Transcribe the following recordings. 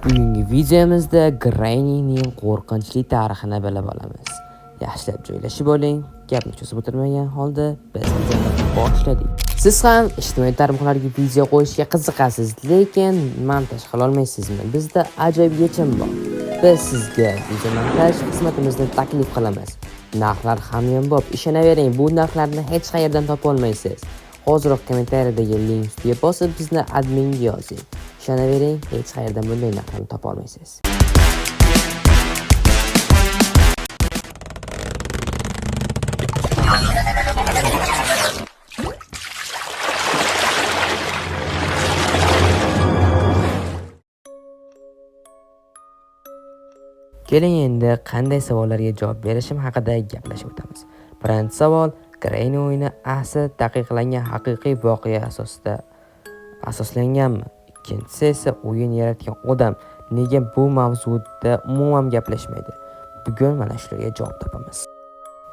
Bugungi videomizda Granny'ning qo'rqinchli tarixini bilib olamiz. Yaxshilab joylashib oling. Gapni cho'zib o'tirmagan holda biz videoni boshladik. Siz ham ijtimoiy tarmoqlarga video qo'yishga qiziqasiz, lekin montaj qila olmaysizmi? Bizda ajoyib yechim bor. Biz sizga video montaj xizmatimizni taklif qilamiz. Narxlar hamyonbop. Ishonavering, bu narxlarni hech qayerdan topa olmaysiz. Hozirroq kommentariyadagi link ustiga bosib bizni adminga yozing. Ishonavering, hech qayerdan bunday narxlarni topa olmaysiz. Keling endi qanday savollarga javob berishim haqida gaplashib o'tamiz. Birinchi savol: Granny o'yini asli taqiqlangan haqiqiy voqea asosida asoslanganmi? Ikkinchisi esa o'yin yaratgan odam nega bu mavzuda umuman gaplashmaydi? Bugun mana shularga javob topamiz.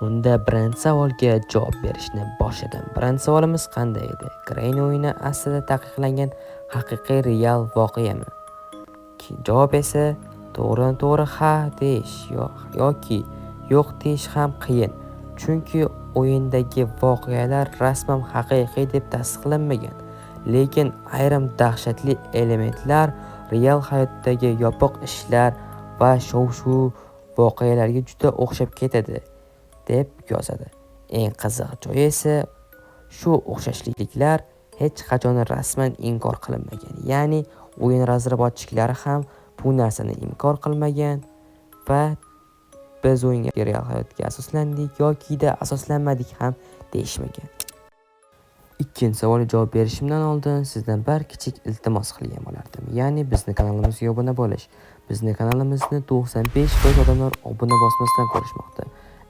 Unda birinchi savolga javob berishni boshladim. Birinchi savolimiz qanday edi? Granny o'yini aslida taqiqlangan haqiqiy real voqeami? Javob esa to'g'ri ha deyish yoki yo'q deyish ham qiyin. Chunki o'yindagi voqealar rasman haqiqiy deb tasdiqlanmagan. Lekin ayrim dahshatli elementlar real hayotdagi yopiq ishlar va shov-shuv voqealarga juda o'xshab ketadi, deb yozadi. Eng qiziq joyi esa shu o'xshashliklar hech qachon rasman inkor qilinmagan. Ya'ni o'yin razraботchiklari ham bu narsani inkor qilmagan va biz o'yinga real hayotga asoslandik yoki-da asoslanmadik ham deyishmagan. Ikkinchi savolga javob berishimdan oldin sizdan bir kichik iltimos qilgan bo'lardim. Ya'ni bizni kanalimizga obuna bo'lish. Bizni kanalimizni 95% odamlar obuna bosmasdan ko'rishmoqda.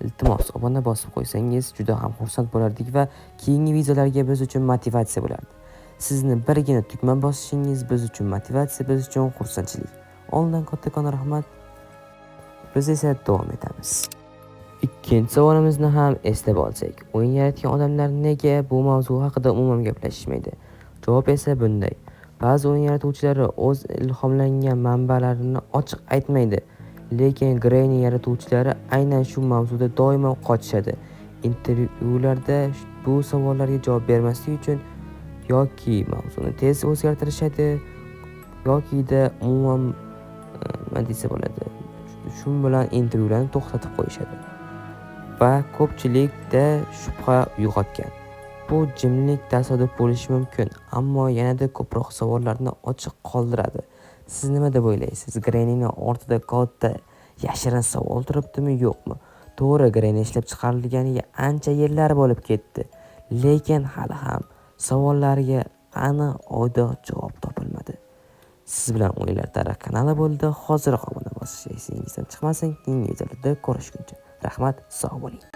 Iltimos, obuna bosib qo'ysangiz juda ham xursand bo'lardik va keyingi videolarga biz uchun motivatsiya bo'lardi. Sizni birgina tugma bosishingiz biz uchun motivatsiya, biz uchun xursandchilik. Oldindan kattakon rahmat. Biz esa davom etamiz. Ikkinchi savolimizni ham eslab olsak, o'yin yaratgan odamlar nega bu mavzu haqida umuman gaplashmaydi? Javob esa bunday. Ba'zi o'yin yaratuvchilari o'z ilhomlangan manbalarini ochiq aytmaydi, lekin Granny yaratuvchilari aynan shu mavzuda doimo qochishadi. Intervyularda bu savollarga javob bermaslik uchun yoki mavzuni tez o'zgartirishadi yoki-da umuman nima desa bo'ladi, shu bilan intervyularni to'xtatib qo'yishadi va ko'pchilikda shubha uyg'otgan. Bu jimlik tasodif bo'lishi mumkin, ammo yanada ko'proq savollarni ochiq qoldiradi. Siz nima deb o'ylaysiz? Grannyning ortida katta yashirin savol turibdimi, yo'qmi? To'g'ri, Granny ishlab chiqarilganiga ancha yillar bo'lib ketdi, lekin hali ham savollarga aniq oydin javob topilmadi. Siz bilan O'yinlar tarix kanali bo'ldi. Hozir obuna bosish esingizdan chiqmasin. Keyingi videolarda ko'rishguncha. Rahmat, sog' bo'ling.